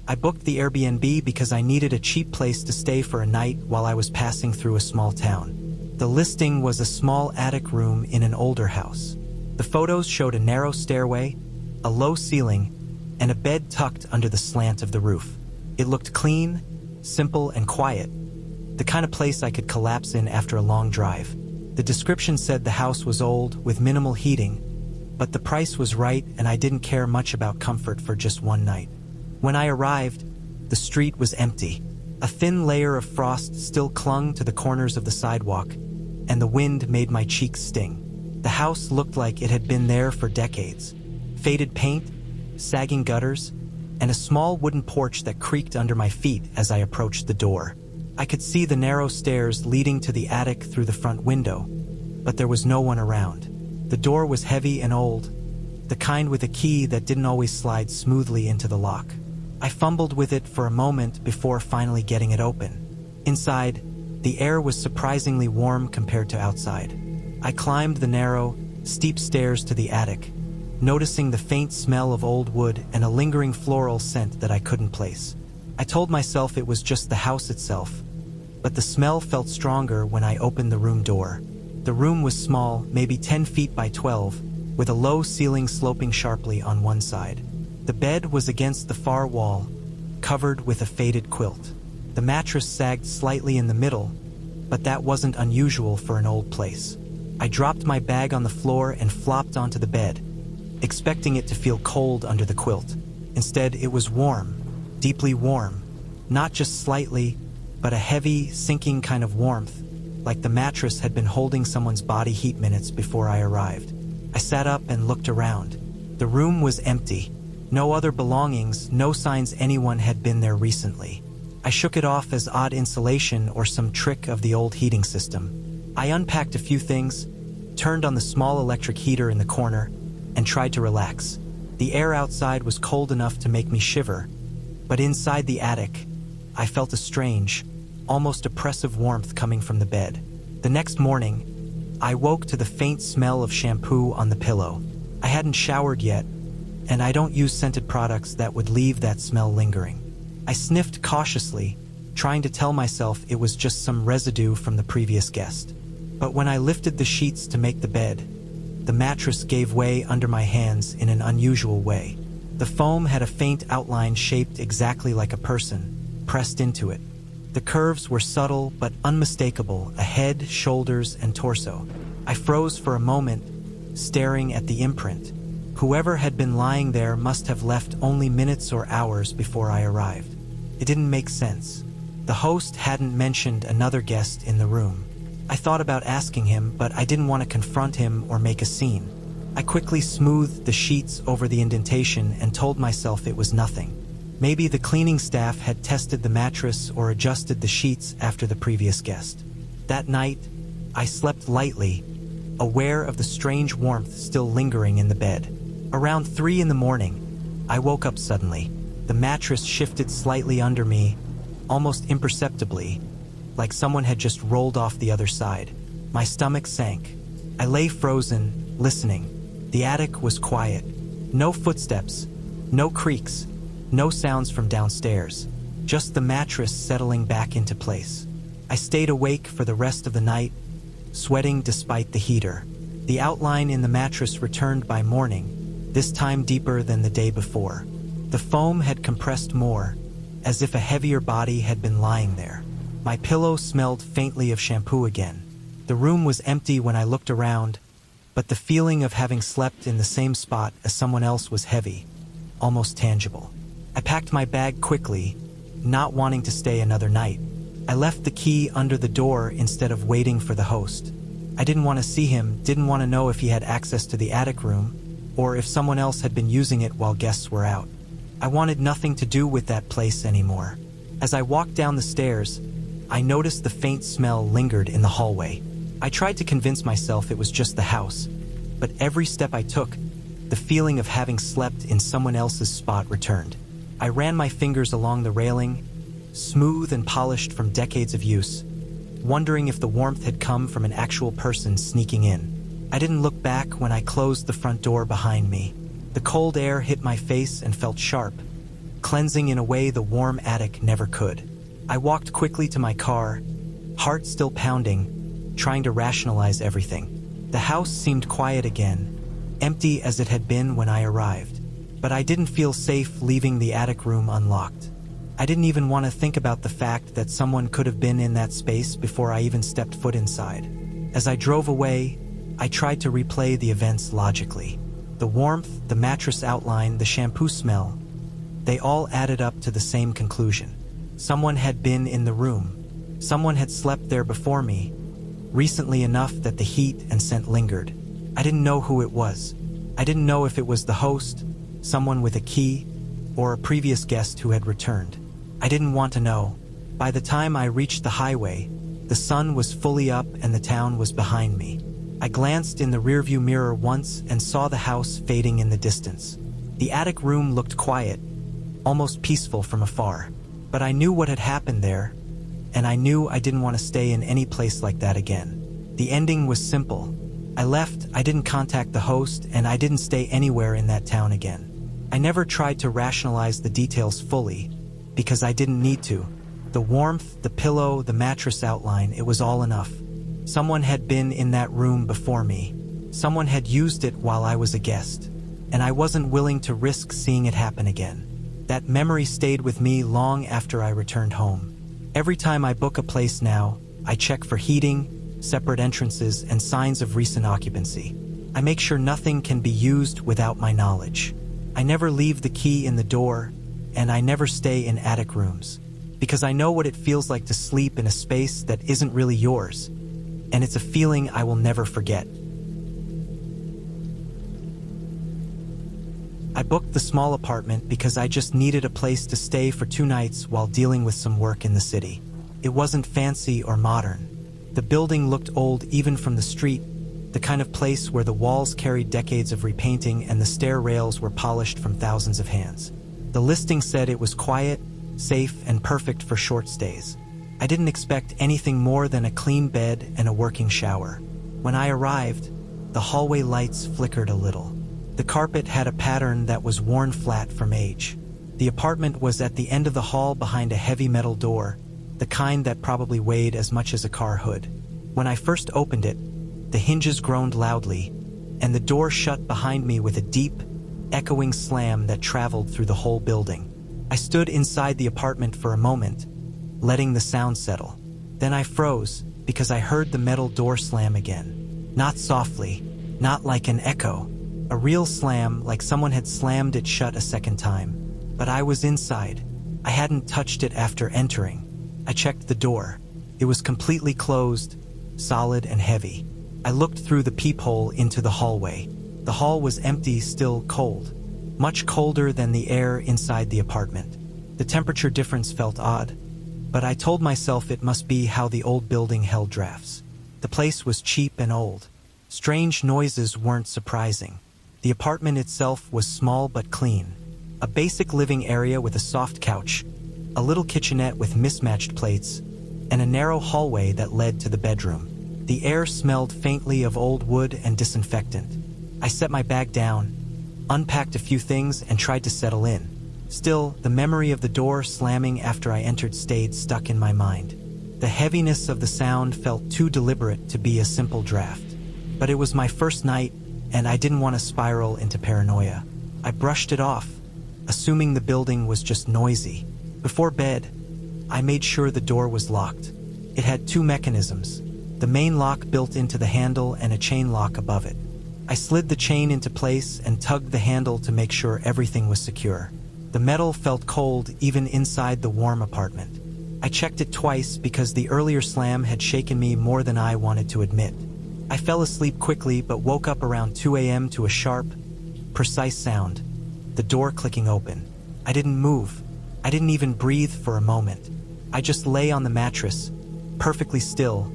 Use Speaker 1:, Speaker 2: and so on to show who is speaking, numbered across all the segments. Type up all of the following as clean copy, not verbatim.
Speaker 1: I booked the Airbnb because I needed a cheap place to stay for a night while I was passing through a small town. The listing was a small attic room in an older house. The photos showed a narrow stairway, a low ceiling, and a bed tucked under the slant of the roof. It looked clean, simple, and quiet, the kind of place I could collapse in after a long drive. The description said the house was old, with minimal heating, but the price was right and I didn't care much about comfort for just one night. When I arrived, the street was empty. A thin layer of frost still clung to the corners of the sidewalk, and the wind made my cheeks sting. The house looked like it had been there for decades. Faded paint, sagging gutters, and a small wooden porch that creaked under my feet as I approached the door. I could see the narrow stairs leading to the attic through the front window, but there was no one around. The door was heavy and old, the kind with a key that didn't always slide smoothly into the lock. I fumbled with it for a moment before finally getting it open. Inside, the air was surprisingly warm compared to outside. I climbed the narrow, steep stairs to the attic, noticing the faint smell of old wood and a lingering floral scent that I couldn't place. I told myself it was just the house itself, but the smell felt stronger when I opened the room door. The room was small, maybe 10 feet by 12, with a low ceiling sloping sharply on one side. The bed was against the far wall, covered with a faded quilt. The mattress sagged slightly in the middle, but that wasn't unusual for an old place. I dropped my bag on the floor and flopped onto the bed, expecting it to feel cold under the quilt. Instead, it was warm, deeply warm, not just slightly, but a heavy, sinking kind of warmth, like the mattress had been holding someone's body heat minutes before I arrived. I sat up and looked around. The room was empty. No other belongings, no signs anyone had been there recently. I shook it off as odd insulation or some trick of the old heating system. I unpacked a few things, turned on the small electric heater in the corner, and tried to relax. The air outside was cold enough to make me shiver, but inside the attic, I felt a strange, almost oppressive warmth coming from the bed. The next morning, I woke to the faint smell of shampoo on the pillow. I hadn't showered yet, and I don't use scented products that would leave that smell lingering. I sniffed cautiously, trying to tell myself it was just some residue from the previous guest. But when I lifted the sheets to make the bed, the mattress gave way under my hands in an unusual way. The foam had a faint outline shaped exactly like a person, pressed into it. The curves were subtle but unmistakable, a head, shoulders, and torso. I froze for a moment, staring at the imprint. Whoever had been lying there must have left only minutes or hours before I arrived. It didn't make sense. The host hadn't mentioned another guest in the room. I thought about asking him, but I didn't want to confront him or make a scene. I quickly smoothed the sheets over the indentation and told myself it was nothing. Maybe the cleaning staff had tested the mattress or adjusted the sheets after the previous guest. That night, I slept lightly, aware of the strange warmth still lingering in the bed. Around 3 in the morning, I woke up suddenly. The mattress shifted slightly under me, almost imperceptibly, like someone had just rolled off the other side. My stomach sank. I lay frozen, listening. The attic was quiet. No footsteps, no creaks, no sounds from downstairs, just the mattress settling back into place. I stayed awake for the rest of the night, sweating despite the heater. The outline in the mattress returned by morning, this time deeper than the day before. The foam had compressed more, as if a heavier body had been lying there. My pillow smelled faintly of shampoo again. The room was empty when I looked around, but the feeling of having slept in the same spot as someone else was heavy, almost tangible. I packed my bag quickly, not wanting to stay another night. I left the key under the door instead of waiting for the host. I didn't want to see him, didn't want to know if he had access to the attic room, or if someone else had been using it while guests were out. I wanted nothing to do with that place anymore. As I walked down the stairs, I noticed the faint smell lingered in the hallway. I tried to convince myself it was just the house, but every step I took, the feeling of having slept in someone else's spot returned. I ran my fingers along the railing, smooth and polished from decades of use, wondering if the warmth had come from an actual person sneaking in. I didn't look back when I closed the front door behind me. The cold air hit my face and felt sharp, cleansing in a way the warm attic never could. I walked quickly to my car, heart still pounding, trying to rationalize everything. The house seemed quiet again, empty as it had been when I arrived. But I didn't feel safe leaving the attic room unlocked. I didn't even want to think about the fact that someone could have been in that space before I even stepped foot inside. As I drove away, I tried to replay the events logically. The warmth, the mattress outline, the shampoo smell, they all added up to the same conclusion. Someone had been in the room. Someone had slept there before me, recently enough that the heat and scent lingered. I didn't know who it was. I didn't know if it was the host, someone with a key, or a previous guest who had returned. I didn't want to know. By the time I reached the highway, the sun was fully up and the town was behind me. I glanced in the rearview mirror once and saw the house fading in the distance. The attic room looked quiet, almost peaceful from afar. But I knew what had happened there, and I knew I didn't want to stay in any place like that again. The ending was simple. I left, I didn't contact the host, and I didn't stay anywhere in that town again. I never tried to rationalize the details fully, because I didn't need to. The warmth, the pillow, the mattress outline, it was all enough. Someone had been in that room before me. Someone had used it while I was a guest, and I wasn't willing to risk seeing it happen again. That memory stayed with me long after I returned home. Every time I book a place now, I check for heating, separate entrances, and signs of recent occupancy. I make sure nothing can be used without my knowledge. I never leave the key in the door, and I never stay in attic rooms, because I know what it feels like to sleep in a space that isn't really yours, and it's a feeling I will never forget. I booked the small apartment because I just needed a place to stay for 2 nights while dealing with some work in the city. It wasn't fancy or modern. The building looked old even from the street, the kind of place where the walls carried decades of repainting and the stair rails were polished from thousands of hands. The listing said it was quiet, safe, and perfect for short stays. I didn't expect anything more than a clean bed and a working shower. When I arrived, the hallway lights flickered a little. The carpet had a pattern that was worn flat from age. The apartment was at the end of the hall behind a heavy metal door, the kind that probably weighed as much as a car hood. When I first opened it, the hinges groaned loudly, and the door shut behind me with a deep, echoing slam that traveled through the whole building. I stood inside the apartment for a moment, letting the sound settle. Then I froze, because I heard the metal door slam again. Not softly, not like an echo. A real slam, like someone had slammed it shut a second time. But I was inside. I hadn't touched it after entering. I checked the door. It was completely closed, solid and heavy. I looked through the peephole into the hallway. The hall was empty, still cold. Much colder than the air inside the apartment. The temperature difference felt odd, but I told myself it must be how the old building held drafts. The place was cheap and old. Strange noises weren't surprising. The apartment itself was small but clean. A basic living area with a soft couch, a little kitchenette with mismatched plates, and a narrow hallway that led to the bedroom. The air smelled faintly of old wood and disinfectant. I set my bag down, unpacked a few things, and tried to settle in. Still, the memory of the door slamming after I entered stayed stuck in my mind. The heaviness of the sound felt too deliberate to be a simple draft. But it was my first night, and I didn't want to spiral into paranoia. I brushed it off, assuming the building was just noisy. Before bed, I made sure the door was locked. It had 2 mechanisms, the main lock built into the handle and a chain lock above it. I slid the chain into place and tugged the handle to make sure everything was secure. The metal felt cold even inside the warm apartment. I checked it twice because the earlier slam had shaken me more than I wanted to admit. I fell asleep quickly but woke up around 2 a.m. to a sharp, precise sound, the door clicking open. I didn't move. I didn't even breathe for a moment. I just lay on the mattress, perfectly still,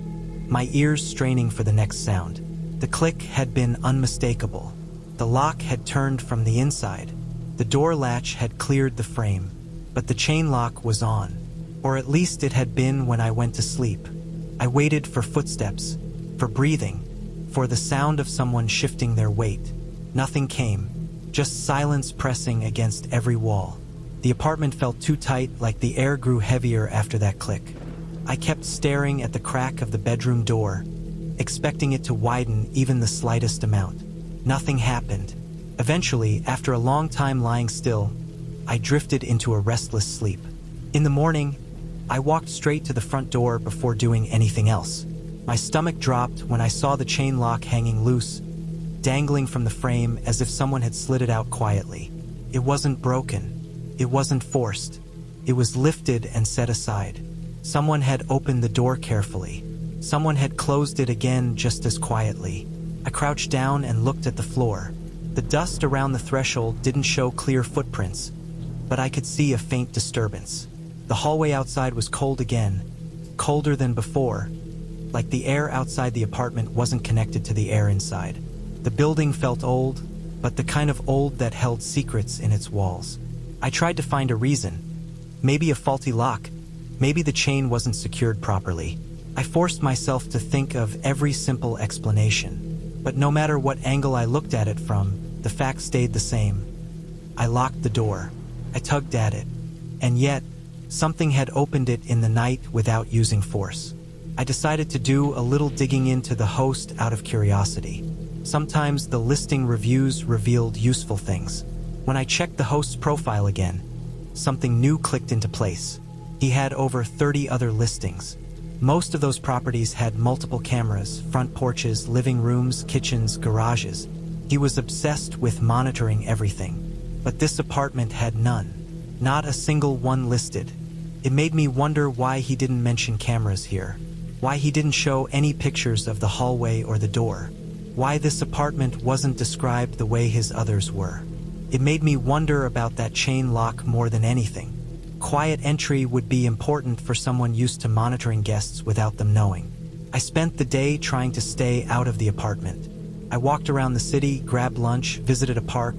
Speaker 1: my ears straining for the next sound. The click had been unmistakable. The lock had turned from the inside. The door latch had cleared the frame, but the chain lock was on, or at least it had been when I went to sleep. I waited for footsteps, for breathing, for the sound of someone shifting their weight. Nothing came, just silence pressing against every wall. The apartment felt too tight, like the air grew heavier after that click. I kept staring at the crack of the bedroom door, expecting it to widen even the slightest amount. Nothing happened. Eventually, after a long time lying still, I drifted into a restless sleep. In the morning, I walked straight to the front door before doing anything else. My stomach dropped when I saw the chain lock hanging loose, dangling from the frame as if someone had slid it out quietly. It wasn't broken. It wasn't forced. It was lifted and set aside. Someone had opened the door carefully. Someone had closed it again just as quietly. I crouched down and looked at the floor. The dust around the threshold didn't show clear footprints, but I could see a faint disturbance. The hallway outside was cold again, colder than before, like the air outside the apartment wasn't connected to the air inside. The building felt old, but the kind of old that held secrets in its walls. I tried to find a reason. Maybe a faulty lock. Maybe the chain wasn't secured properly. I forced myself to think of every simple explanation. But no matter what angle I looked at it from, the facts stayed the same. I locked the door. I tugged at it. And yet, something had opened it in the night without using force. I decided to do a little digging into the host out of curiosity. Sometimes the listing reviews revealed useful things. When I checked the host's profile again, something new clicked into place. He had over 30 other listings. Most of those properties had multiple cameras, front porches, living rooms, kitchens, garages. He was obsessed with monitoring everything. But this apartment had none. Not a single one listed. It made me wonder why he didn't mention cameras here. Why he didn't show any pictures of the hallway or the door. Why this apartment wasn't described the way his others were. It made me wonder about that chain lock more than anything. Quiet entry would be important for someone used to monitoring guests without them knowing. I spent the day trying to stay out of the apartment. I walked around the city, grabbed lunch, visited a park,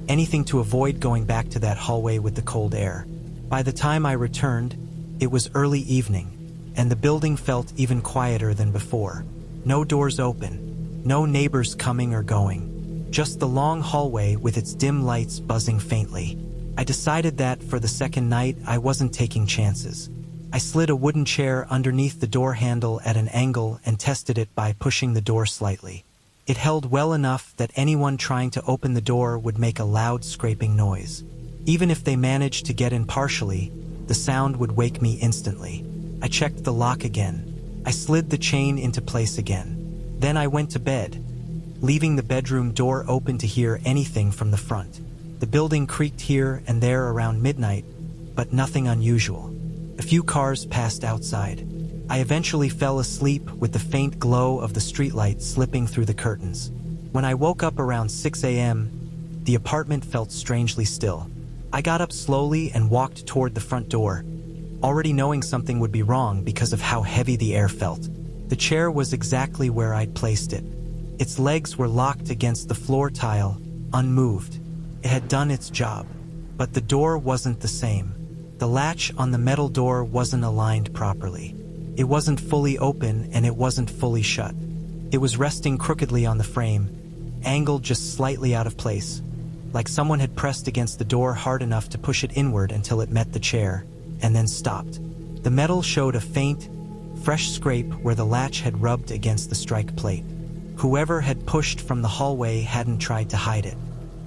Speaker 1: anything to avoid going back to that hallway with the cold air. By the time I returned, it was early evening, and the building felt even quieter than before. No doors open, no neighbors coming or going, just the long hallway with its dim lights buzzing faintly. I decided that for the second night I wasn't taking chances. I slid a wooden chair underneath the door handle at an angle and tested it by pushing the door slightly. It held well enough that anyone trying to open the door would make a loud scraping noise. Even if they managed to get in partially, the sound would wake me instantly. I checked the lock again. I slid the chain into place again. Then I went to bed, leaving the bedroom door open to hear anything from the front. The building creaked here and there around midnight, but nothing unusual. A few cars passed outside. I eventually fell asleep with the faint glow of the streetlight slipping through the curtains. When I woke up around 6 a.m., the apartment felt strangely still. I got up slowly and walked toward the front door, already knowing something would be wrong because of how heavy the air felt. The chair was exactly where I'd placed it. Its legs were locked against the floor tile, unmoved. It had done its job. But the door wasn't the same. The latch on the metal door wasn't aligned properly. It wasn't fully open and it wasn't fully shut. It was resting crookedly on the frame, angled just slightly out of place, like someone had pressed against the door hard enough to push it inward until it met the chair, and then stopped. The metal showed a faint, fresh scrape where the latch had rubbed against the strike plate. Whoever had pushed from the hallway hadn't tried to hide it.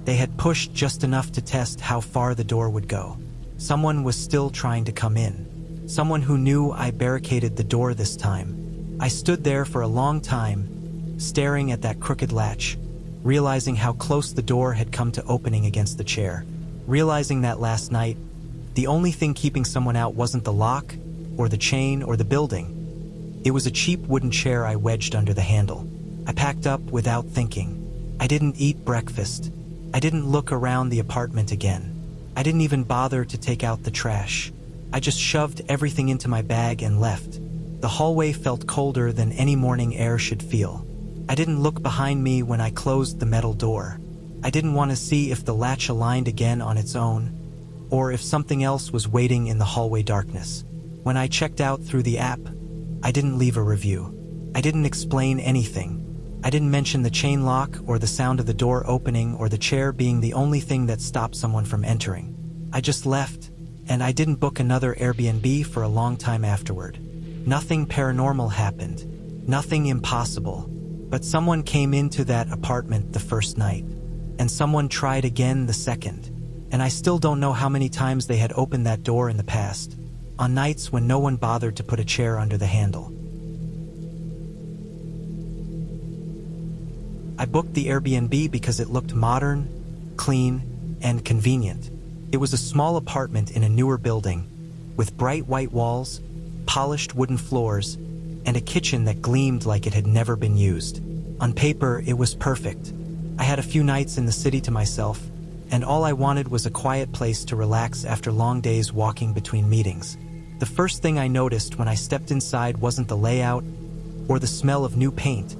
Speaker 1: They had pushed just enough to test how far the door would go. Someone was still trying to come in. Someone who knew I barricaded the door this time. I stood there for a long time, staring at that crooked latch, realizing how close the door had come to opening against the chair. Realizing that last night, the only thing keeping someone out wasn't the lock, or the chain, or the building. It was a cheap wooden chair I wedged under the handle. I packed up without thinking. I didn't eat breakfast. I didn't look around the apartment again. I didn't even bother to take out the trash. I just shoved everything into my bag and left. The hallway felt colder than any morning air should feel. I didn't look behind me when I closed the metal door. I didn't want to see if the latch aligned again on its own, or if something else was waiting in the hallway darkness. When I checked out through the app, I didn't leave a review. I didn't explain anything. I didn't mention the chain lock or the sound of the door opening or the chair being the only thing that stopped someone from entering. I just left, and I didn't book another Airbnb for a long time afterward. Nothing paranormal happened, nothing impossible, but someone came into that apartment the first night, and someone tried again the second, and I still don't know how many times they had opened that door in the past, on nights when no one bothered to put a chair under the handle. I booked the Airbnb because it looked modern, clean, and convenient. It was a small apartment in a newer building, with bright white walls, polished wooden floors, and a kitchen that gleamed like it had never been used. On paper, it was perfect. I had a few nights in the city to myself, and all I wanted was a quiet place to relax after long days walking between meetings. The first thing I noticed when I stepped inside wasn't the layout, or the smell of new paint,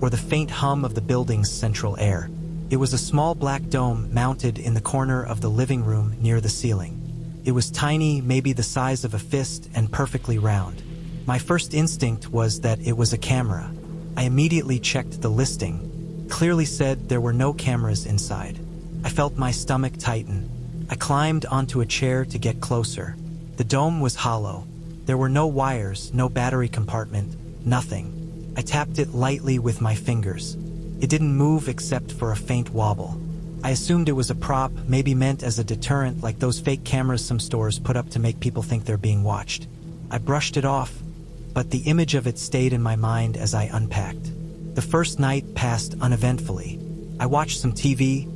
Speaker 1: or the faint hum of the building's central air. It was a small black dome mounted in the corner of the living room near the ceiling. It was tiny, maybe the size of a fist, and perfectly round. My first instinct was that it was a camera. I immediately checked the listing. Clearly said there were no cameras inside. I felt my stomach tighten. I climbed onto a chair to get closer. The dome was hollow. There were no wires, no battery compartment, nothing. I tapped it lightly with my fingers. It didn't move except for a faint wobble. I assumed it was a prop, maybe meant as a deterrent like those fake cameras some stores put up to make people think they're being watched. I brushed it off, but the image of it stayed in my mind as I unpacked. The first night passed uneventfully. I watched some TV,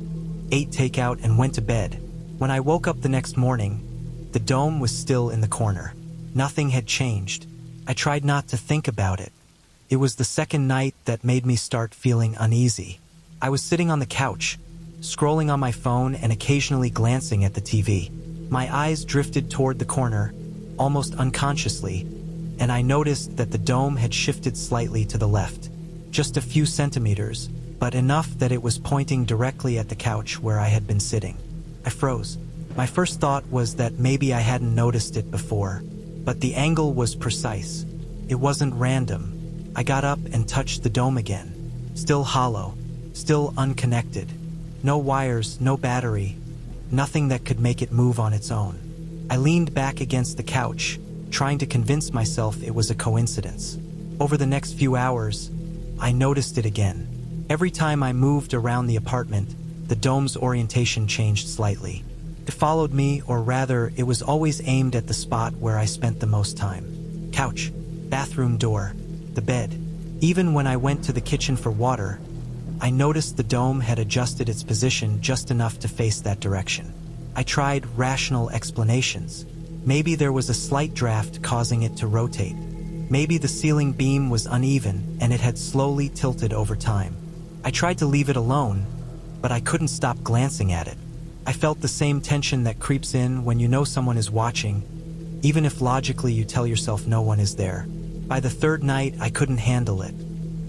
Speaker 1: ate takeout, and went to bed. When I woke up the next morning, the dome was still in the corner. Nothing had changed. I tried not to think about it. It was the second night that made me start feeling uneasy. I was sitting on the couch, scrolling on my phone and occasionally glancing at the TV. My eyes drifted toward the corner, almost unconsciously, and I noticed that the dome had shifted slightly to the left. Just a few centimeters, but enough that it was pointing directly at the couch where I had been sitting. I froze. My first thought was that maybe I hadn't noticed it before, but the angle was precise. It wasn't random. I got up and touched the dome again. Still hollow, still unconnected. No wires, no battery, nothing that could make it move on its own. I leaned back against the couch, trying to convince myself it was a coincidence. Over the next few hours, I noticed it again. Every time I moved around the apartment, the dome's orientation changed slightly. It followed me, or rather, it was always aimed at the spot where I spent the most time. Couch, bathroom door, the bed. Even when I went to the kitchen for water, I noticed the dome had adjusted its position just enough to face that direction. I tried rational explanations. Maybe there was a slight draft causing it to rotate. Maybe the ceiling beam was uneven and it had slowly tilted over time. I tried to leave it alone, but I couldn't stop glancing at it. I felt the same tension that creeps in when you know someone is watching, even if logically you tell yourself no one is there. By the third night, I couldn't handle it.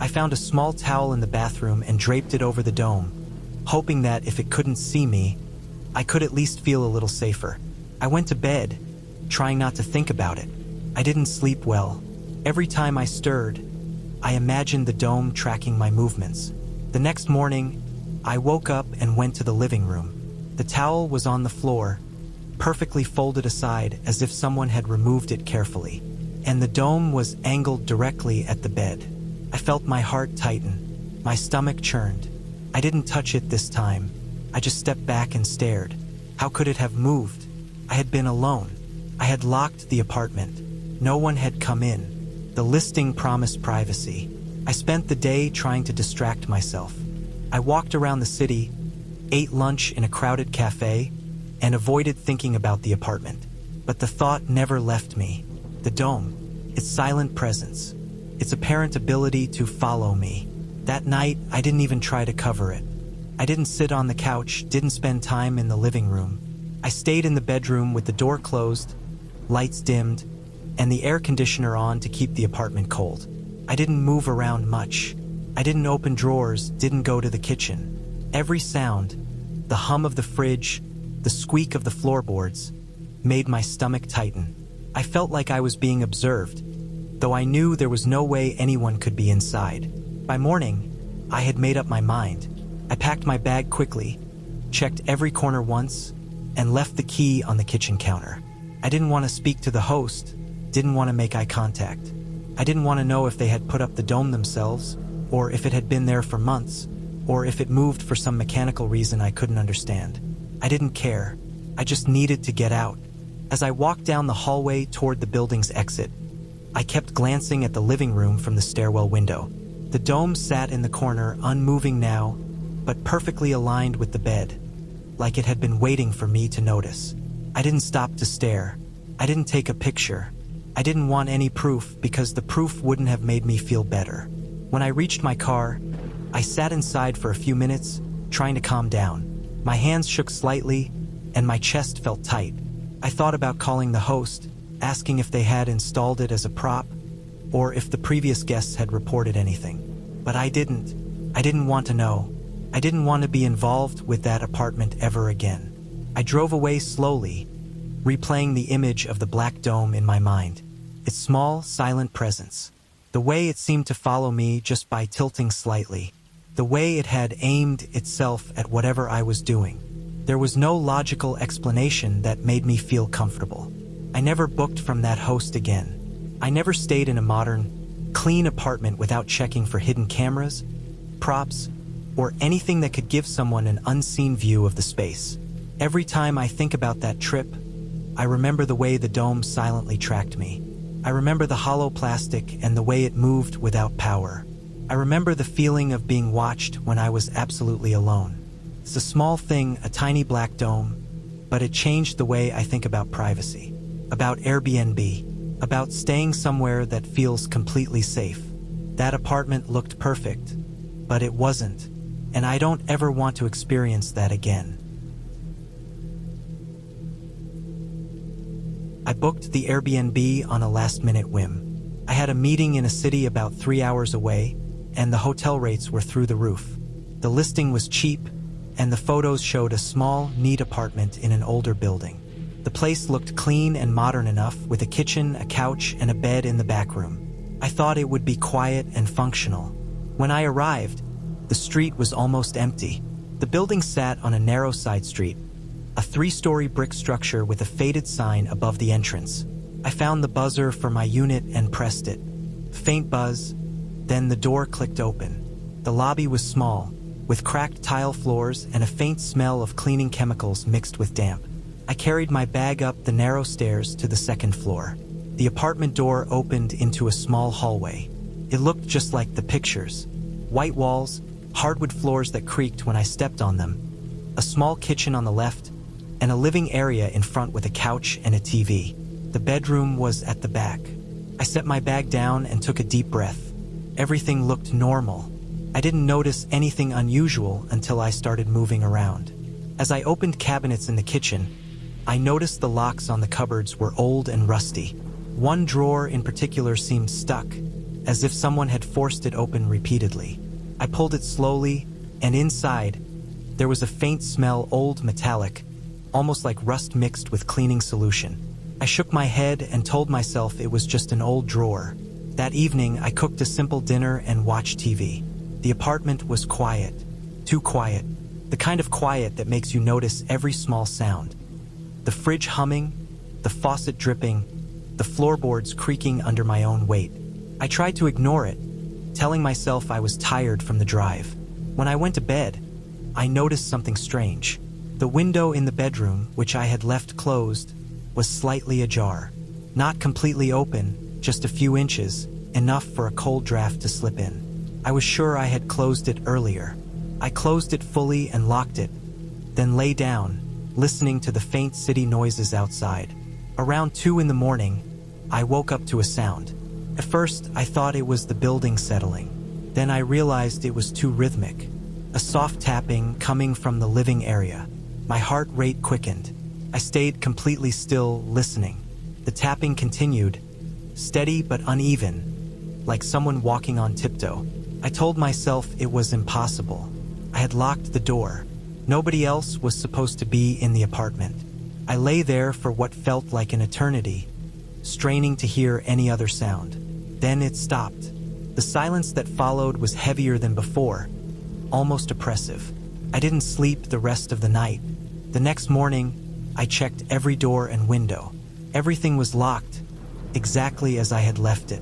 Speaker 1: I found a small towel in the bathroom and draped it over the dome, hoping that if it couldn't see me, I could at least feel a little safer. I went to bed, trying not to think about it. I didn't sleep well. Every time I stirred, I imagined the dome tracking my movements. The next morning, I woke up and went to the living room. The towel was on the floor, perfectly folded aside as if someone had removed it carefully, and the dome was angled directly at the bed. I felt my heart tighten. My stomach churned. I didn't touch it this time. I just stepped back and stared. How could it have moved? I had been alone. I had locked the apartment. No one had come in. The listing promised privacy. I spent the day trying to distract myself. I walked around the city, ate lunch in a crowded cafe, and avoided thinking about the apartment. But the thought never left me. The dome, its silent presence, its apparent ability to follow me. That night, I didn't even try to cover it. I didn't sit on the couch, didn't spend time in the living room. I stayed in the bedroom with the door closed, lights dimmed, and the air conditioner on to keep the apartment cold. I didn't move around much. I didn't open drawers, didn't go to the kitchen. Every sound, the hum of the fridge, the squeak of the floorboards, made my stomach tighten. I felt like I was being observed, though I knew there was no way anyone could be inside. By morning, I had made up my mind. I packed my bag quickly, checked every corner once, and left the key on the kitchen counter. I didn't want to speak to the host, didn't want to make eye contact. I didn't want to know if they had put up the dome themselves, or if it had been there for months, or if it moved for some mechanical reason I couldn't understand. I didn't care. I just needed to get out. As I walked down the hallway toward the building's exit, I kept glancing at the living room from the stairwell window. The dome sat in the corner, unmoving now, but perfectly aligned with the bed, like it had been waiting for me to notice. I didn't stop to stare. I didn't take a picture. I didn't want any proof because the proof wouldn't have made me feel better. When I reached my car, I sat inside for a few minutes, trying to calm down. My hands shook slightly, and my chest felt tight. I thought about calling the host, asking if they had installed it as a prop, or if the previous guests had reported anything. But I didn't. I didn't want to know. I didn't want to be involved with that apartment ever again. I drove away slowly, replaying the image of the black dome in my mind. Its small, silent presence. The way it seemed to follow me just by tilting slightly. The way it had aimed itself at whatever I was doing. There was no logical explanation that made me feel comfortable. I never booked from that host again. I never stayed in a modern, clean apartment without checking for hidden cameras, props, or anything that could give someone an unseen view of the space. Every time I think about that trip, I remember the way the dome silently tracked me. I remember the hollow plastic and the way it moved without power. I remember the feeling of being watched when I was absolutely alone. It's a small thing, a tiny black dome, but it changed the way I think about privacy, about Airbnb, about staying somewhere that feels completely safe. That apartment looked perfect, but it wasn't, and I don't ever want to experience that again. I booked the Airbnb on a last-minute whim. I had a meeting in a city about 3 hours away, and the hotel rates were through the roof. The listing was cheap, and the photos showed a small, neat apartment in an older building. The place looked clean and modern enough, with a kitchen, a couch, and a bed in the back room. I thought it would be quiet and functional. When I arrived, the street was almost empty. The building sat on a narrow side street, a 3-story brick structure with a faded sign above the entrance. I found the buzzer for my unit and pressed it. Faint buzz, then the door clicked open. The lobby was small, with cracked tile floors and a faint smell of cleaning chemicals mixed with damp. I carried my bag up the narrow stairs to the second floor. The apartment door opened into a small hallway. It looked just like the pictures. White walls, hardwood floors that creaked when I stepped on them, a small kitchen on the left, and a living area in front with a couch and a TV. The bedroom was at the back. I set my bag down and took a deep breath. Everything looked normal. I didn't notice anything unusual until I started moving around. As I opened cabinets in the kitchen, I noticed the locks on the cupboards were old and rusty. One drawer in particular seemed stuck, as if someone had forced it open repeatedly. I pulled it slowly, and inside, there was a faint smell, old metallic, almost like rust mixed with cleaning solution. I shook my head and told myself it was just an old drawer. That evening, I cooked a simple dinner and watched TV. The apartment was quiet. Too quiet. The kind of quiet that makes you notice every small sound. The fridge humming, the faucet dripping, the floorboards creaking under my own weight. I tried to ignore it, telling myself I was tired from the drive. When I went to bed, I noticed something strange. The window in the bedroom, which I had left closed, was slightly ajar. Not completely open, just a few inches, enough for a cold draft to slip in. I was sure I had closed it earlier. I closed it fully and locked it, then lay down, listening to the faint city noises outside. Around 2 in the morning, I woke up to a sound. At first, I thought it was the building settling. Then I realized it was too rhythmic. A soft tapping coming from the living area. My heart rate quickened. I stayed completely still, listening. The tapping continued, steady but uneven, like someone walking on tiptoe. I told myself it was impossible. I had locked the door. Nobody else was supposed to be in the apartment. I lay there for what felt like an eternity, straining to hear any other sound. Then it stopped. The silence that followed was heavier than before, almost oppressive. I didn't sleep the rest of the night. The next morning, I checked every door and window. Everything was locked, exactly as I had left it.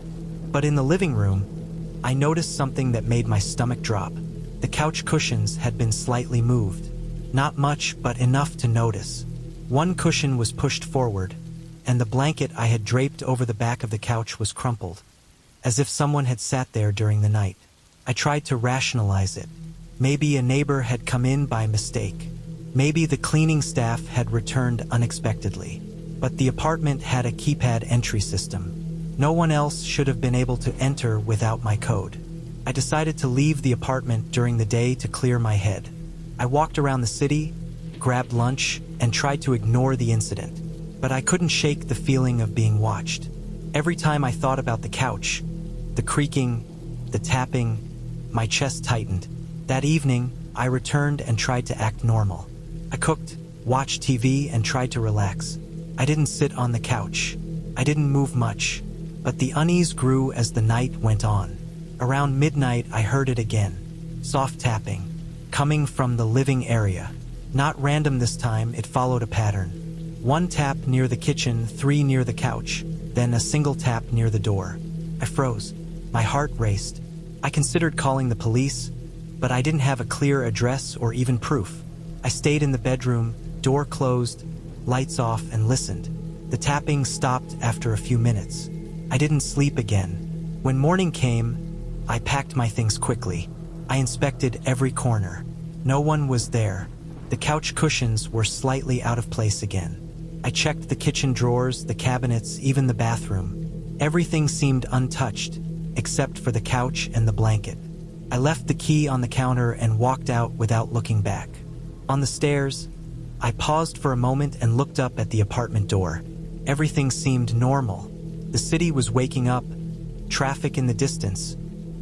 Speaker 1: But in the living room, I noticed something that made my stomach drop. The couch cushions had been slightly moved. Not much, but enough to notice. One cushion was pushed forward, and the blanket I had draped over the back of the couch was crumpled, as if someone had sat there during the night. I tried to rationalize it. Maybe a neighbor had come in by mistake. Maybe the cleaning staff had returned unexpectedly. But the apartment had a keypad entry system. No one else should have been able to enter without my code. I decided to leave the apartment during the day to clear my head. I walked around the city, grabbed lunch, and tried to ignore the incident. But I couldn't shake the feeling of being watched. Every time I thought about the couch, the creaking, the tapping, my chest tightened. That evening, I returned and tried to act normal. I cooked, watched TV, and tried to relax. I didn't sit on the couch. I didn't move much. But the unease grew as the night went on. Around midnight, I heard it again. Soft tapping, coming from the living area. Not random this time, it followed a pattern. 1 tap near the kitchen, 3 near the couch, then a single tap near the door. I froze. My heart raced. I considered calling the police, but I didn't have a clear address or even proof. I stayed in the bedroom, door closed, lights off, and listened. The tapping stopped after a few minutes. I didn't sleep again. When morning came, I packed my things quickly. I inspected every corner. No one was there. The couch cushions were slightly out of place again. I checked the kitchen drawers, the cabinets, even the bathroom. Everything seemed untouched, except for the couch and the blanket. I left the key on the counter and walked out without looking back. On the stairs, I paused for a moment and looked up at the apartment door. Everything seemed normal. The city was waking up, traffic in the distance,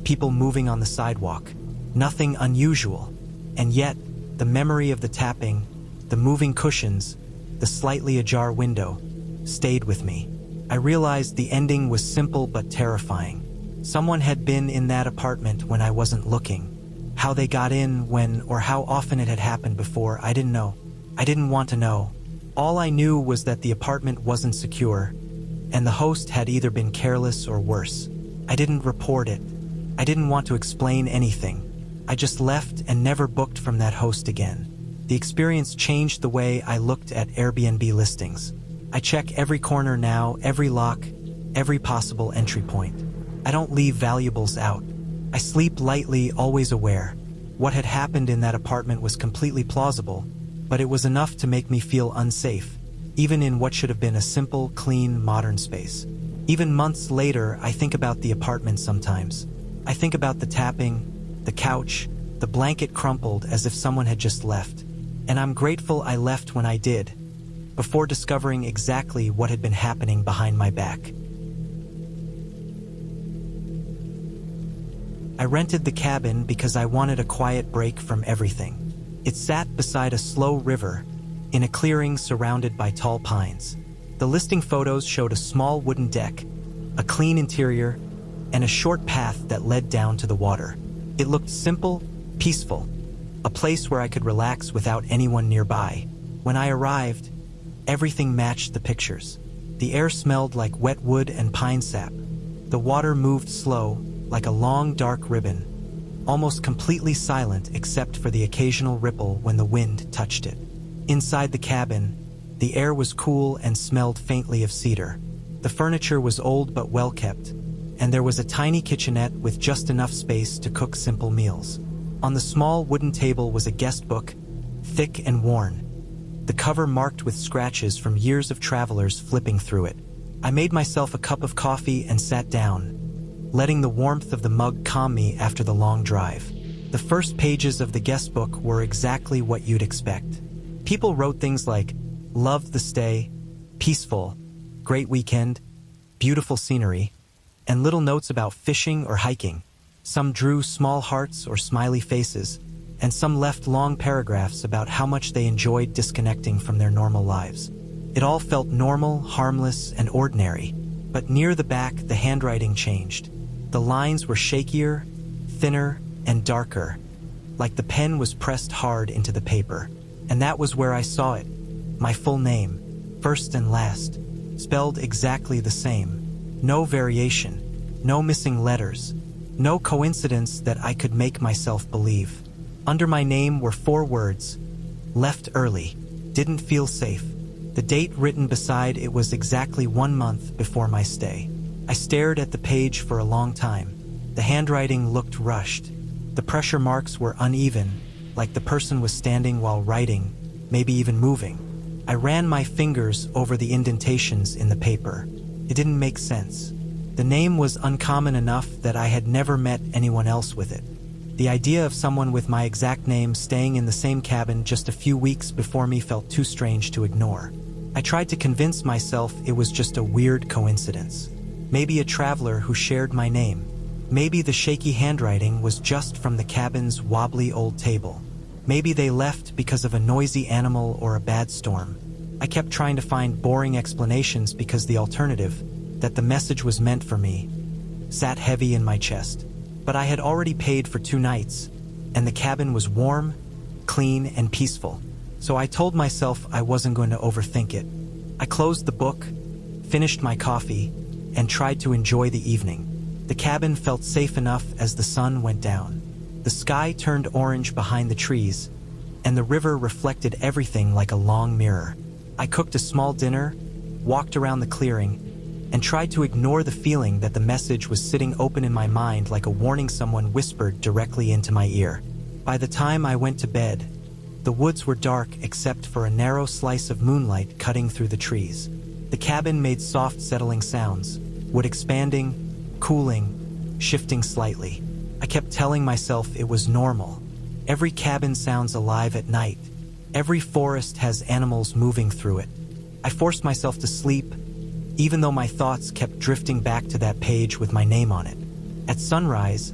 Speaker 1: people moving on the sidewalk. Nothing unusual. And yet, the memory of the tapping, the moving cushions, the slightly ajar window, stayed with me. I realized the ending was simple but terrifying. Someone had been in that apartment when I wasn't looking. How they got in, when, or how often it had happened before, I didn't know. I didn't want to know. All I knew was that the apartment wasn't secure, and the host had either been careless or worse. I didn't report it. I didn't want to explain anything. I just left and never booked from that host again. The experience changed the way I looked at Airbnb listings. I check every corner now, every lock, every possible entry point. I don't leave valuables out. I sleep lightly, always aware. What had happened in that apartment was completely plausible, but it was enough to make me feel unsafe, even in what should have been a simple, clean, modern space. Even months later, I think about the apartment sometimes. I think about the tapping, the couch, the blanket crumpled as if someone had just left. And I'm grateful I left when I did, before discovering exactly what had been happening behind my back. I rented the cabin because I wanted a quiet break from everything. It sat beside a slow river, in a clearing surrounded by tall pines. The listing photos showed a small wooden deck, a clean interior, and a short path that led down to the water. It looked simple, peaceful, a place where I could relax without anyone nearby. When I arrived, everything matched the pictures. The air smelled like wet wood and pine sap. The water moved slow, like a long dark ribbon, almost completely silent except for the occasional ripple when the wind touched it. Inside the cabin, the air was cool and smelled faintly of cedar. The furniture was old but well kept, and there was a tiny kitchenette with just enough space to cook simple meals. On the small wooden table was a guest book, thick and worn, the cover marked with scratches from years of travelers flipping through it. I made myself a cup of coffee and sat down, letting the warmth of the mug calm me after the long drive. The first pages of the guest book were exactly what you'd expect. People wrote things like, "Loved the stay," "Peaceful," "Great weekend," "Beautiful scenery," and little notes about fishing or hiking. Some drew small hearts or smiley faces, and some left long paragraphs about how much they enjoyed disconnecting from their normal lives. It all felt normal, harmless, and ordinary. But near the back, the handwriting changed. The lines were shakier, thinner, and darker, like the pen was pressed hard into the paper. And that was where I saw it. My full name, first and last, spelled exactly the same. No variation, no missing letters, no coincidence that I could make myself believe. Under my name were 4 words: left early, didn't feel safe. The date written beside it was exactly 1 month before my stay. I stared at the page for a long time. The handwriting looked rushed. The pressure marks were uneven, like the person was standing while writing, maybe even moving. I ran my fingers over the indentations in the paper. It didn't make sense. The name was uncommon enough that I had never met anyone else with it. The idea of someone with my exact name staying in the same cabin just a few weeks before me felt too strange to ignore. I tried to convince myself it was just a weird coincidence. Maybe a traveler who shared my name. Maybe the shaky handwriting was just from the cabin's wobbly old table. Maybe they left because of a noisy animal or a bad storm. I kept trying to find boring explanations because the alternative, that the message was meant for me, sat heavy in my chest. But I had already paid for 2 nights, and the cabin was warm, clean, and peaceful. So I told myself I wasn't going to overthink it. I closed the book, finished my coffee, and tried to enjoy the evening. The cabin felt safe enough as the sun went down. The sky turned orange behind the trees, and the river reflected everything like a long mirror. I cooked a small dinner, walked around the clearing, and tried to ignore the feeling that the message was sitting open in my mind like a warning someone whispered directly into my ear. By the time I went to bed, the woods were dark except for a narrow slice of moonlight cutting through the trees. The cabin made soft settling sounds, wood expanding, cooling, shifting slightly. I kept telling myself it was normal. Every cabin sounds alive at night. Every forest has animals moving through it. I forced myself to sleep, even though my thoughts kept drifting back to that page with my name on it. At sunrise,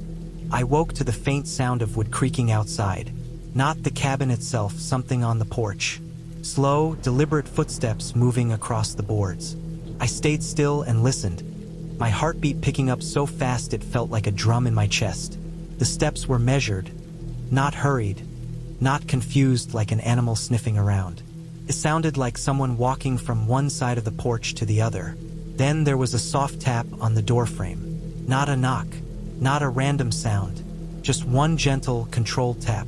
Speaker 1: I woke to the faint sound of wood creaking outside. Not the cabin itself, something on the porch. Slow, deliberate footsteps moving across the boards. I stayed still and listened, my heartbeat picking up so fast it felt like a drum in my chest. The steps were measured, not hurried, not confused like an animal sniffing around. It sounded like someone walking from one side of the porch to the other. Then there was a soft tap on the doorframe. Not a knock, not a random sound, just one gentle, controlled tap,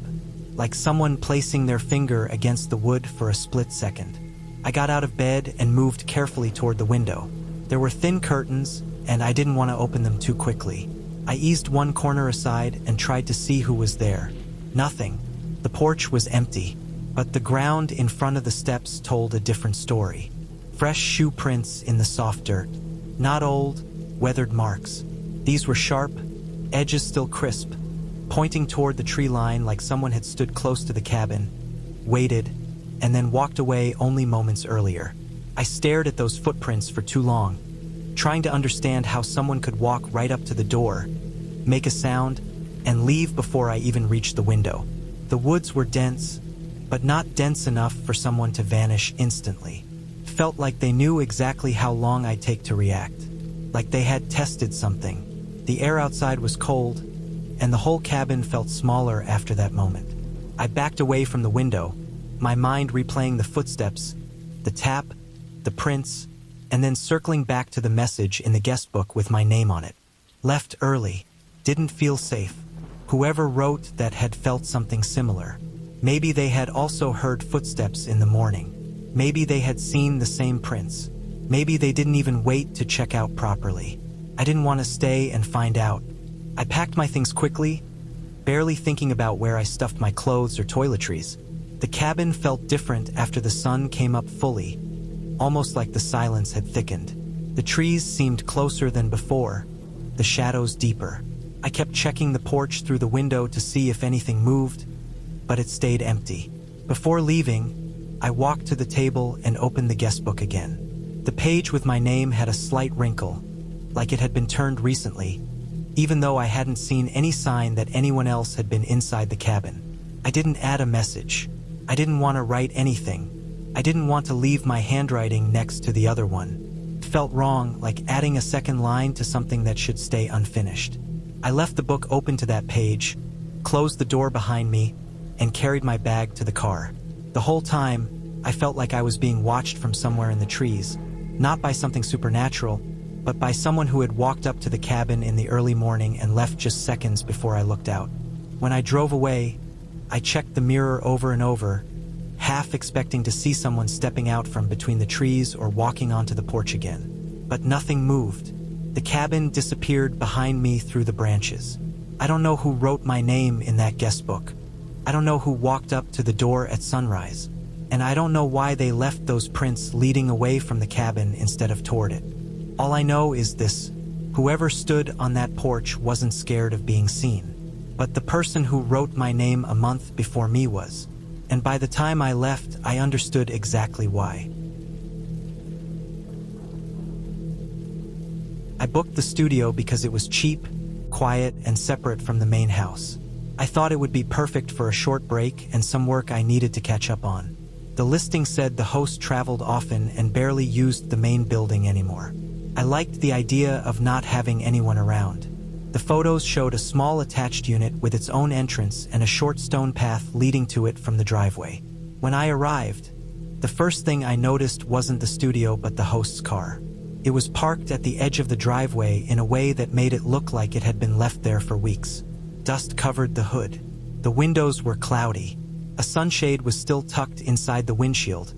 Speaker 1: like someone placing their finger against the wood for a split second. I got out of bed and moved carefully toward the window. There were thin curtains, and I didn't want to open them too quickly. I eased one corner aside and tried to see who was there. Nothing. The porch was empty, but the ground in front of the steps told a different story. Fresh shoe prints in the soft dirt. Not old, weathered marks. These were sharp, edges still crisp, pointing toward the tree line like someone had stood close to the cabin, waited, and then walked away only moments earlier. I stared at those footprints for too long, trying to understand how someone could walk right up to the door, make a sound, and leave before I even reached the window. The woods were dense, but not dense enough for someone to vanish instantly. It felt like they knew exactly how long I'd take to react, like they had tested something. The air outside was cold, and the whole cabin felt smaller after that moment. I backed away from the window, my mind replaying the footsteps, the tap, the prints, and then circling back to the message in the guest book with my name on it. Left early, didn't feel safe. Whoever wrote that had felt something similar. Maybe they had also heard footsteps in the morning. Maybe they had seen the same prints. Maybe they didn't even wait to check out properly. I didn't want to stay and find out. I packed my things quickly, barely thinking about where I stuffed my clothes or toiletries. The cabin felt different after the sun came up fully, almost like the silence had thickened. The trees seemed closer than before, the shadows deeper. I kept checking the porch through the window to see if anything moved, but it stayed empty. Before leaving, I walked to the table and opened the guest book again. The page with my name had a slight wrinkle, like it had been turned recently, even though I hadn't seen any sign that anyone else had been inside the cabin. I didn't add a message. I didn't want to write anything. I didn't want to leave my handwriting next to the other one. It felt wrong, like adding a second line to something that should stay unfinished. I left the book open to that page, closed the door behind me, and carried my bag to the car. The whole time, I felt like I was being watched from somewhere in the trees, not by something supernatural, but by someone who had walked up to the cabin in the early morning and left just seconds before I looked out. When I drove away, I checked the mirror over and over, half expecting to see someone stepping out from between the trees or walking onto the porch again. But nothing moved. The cabin disappeared behind me through the branches. I don't know who wrote my name in that guest book. I don't know who walked up to the door at sunrise. And I don't know why they left those prints leading away from the cabin instead of toward it. All I know is this: whoever stood on that porch wasn't scared of being seen. But the person who wrote my name a month before me was. And by the time I left, I understood exactly why. I booked the studio because it was cheap, quiet, and separate from the main house. I thought it would be perfect for a short break and some work I needed to catch up on. The listing said the host traveled often and barely used the main building anymore. I liked the idea of not having anyone around. The photos showed a small attached unit with its own entrance and a short stone path leading to it from the driveway. When I arrived, the first thing I noticed wasn't the studio but the host's car. It was parked at the edge of the driveway in a way that made it look like it had been left there for weeks. Dust covered the hood. The windows were cloudy. A sunshade was still tucked inside the windshield,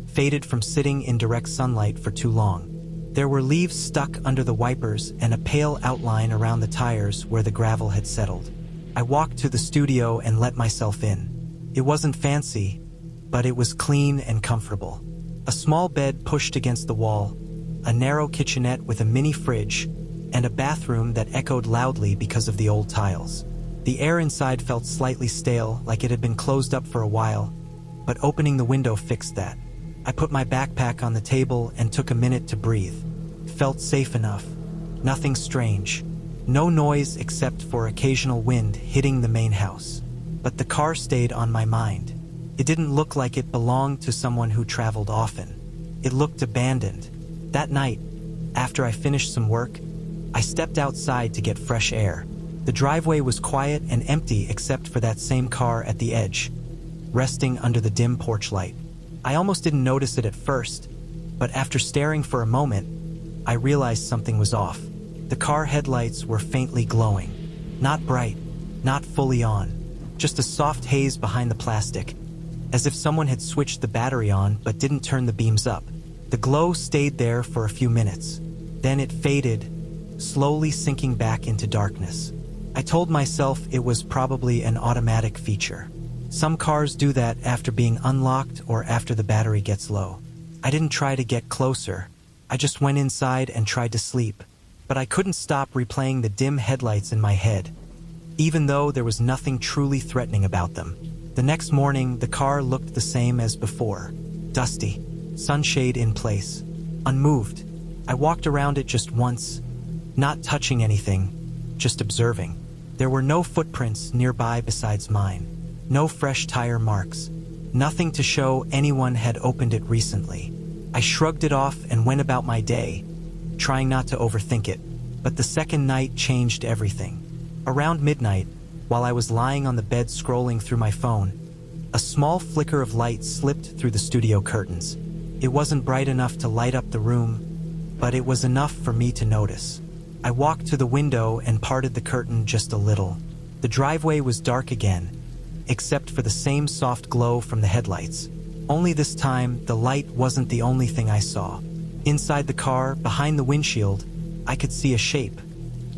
Speaker 1: faded from sitting in direct sunlight for too long. There were leaves stuck under the wipers and a pale outline around the tires where the gravel had settled. I walked to the studio and let myself in. It wasn't fancy, but it was clean and comfortable. A small bed pushed against the wall, a narrow kitchenette with a mini fridge, and a bathroom that echoed loudly because of the old tiles. The air inside felt slightly stale, like it had been closed up for a while, but opening the window fixed that. I put my backpack on the table and took a minute to breathe. Felt safe enough. Nothing strange. No noise except for occasional wind hitting the main house. But the car stayed on my mind. It didn't look like it belonged to someone who traveled often. It looked abandoned. That night, after I finished some work, I stepped outside to get fresh air. The driveway was quiet and empty except for that same car at the edge, resting under the dim porch light. I almost didn't notice it at first, but after staring for a moment, I realized something was off. The car headlights were faintly glowing. Not bright, not fully on, just a soft haze behind the plastic, as if someone had switched the battery on but didn't turn the beams up. The glow stayed there for a few minutes. Then it faded, slowly sinking back into darkness. I told myself it was probably an automatic feature. Some cars do that after being unlocked or after the battery gets low. I didn't try to get closer. I just went inside and tried to sleep. But I couldn't stop replaying the dim headlights in my head, even though there was nothing truly threatening about them. The next morning, the car looked the same as before. Dusty, sunshade in place, unmoved. I walked around it just once, not touching anything, just observing. There were no footprints nearby besides mine. No fresh tire marks. Nothing to show anyone had opened it recently. I shrugged it off and went about my day, trying not to overthink it. But the second night changed everything. Around midnight, while I was lying on the bed scrolling through my phone, a small flicker of light slipped through the studio curtains. It wasn't bright enough to light up the room, but it was enough for me to notice. I walked to the window and parted the curtain just a little. The driveway was dark again, except for the same soft glow from the headlights. Only this time, the light wasn't the only thing I saw. Inside the car, behind the windshield, I could see a shape.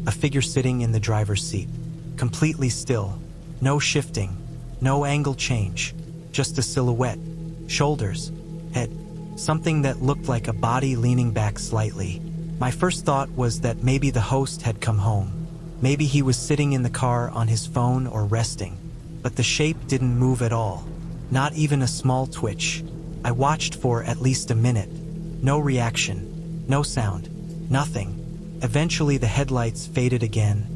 Speaker 1: A figure sitting in the driver's seat. Completely still. No shifting. No angle change. Just a silhouette. Shoulders. Head. Something that looked like a body leaning back slightly. My first thought was that maybe the host had come home. Maybe he was sitting in the car on his phone or resting. But the shape didn't move at all. Not even a small twitch. I watched for at least a minute. No reaction. No sound. Nothing. Eventually the headlights faded again,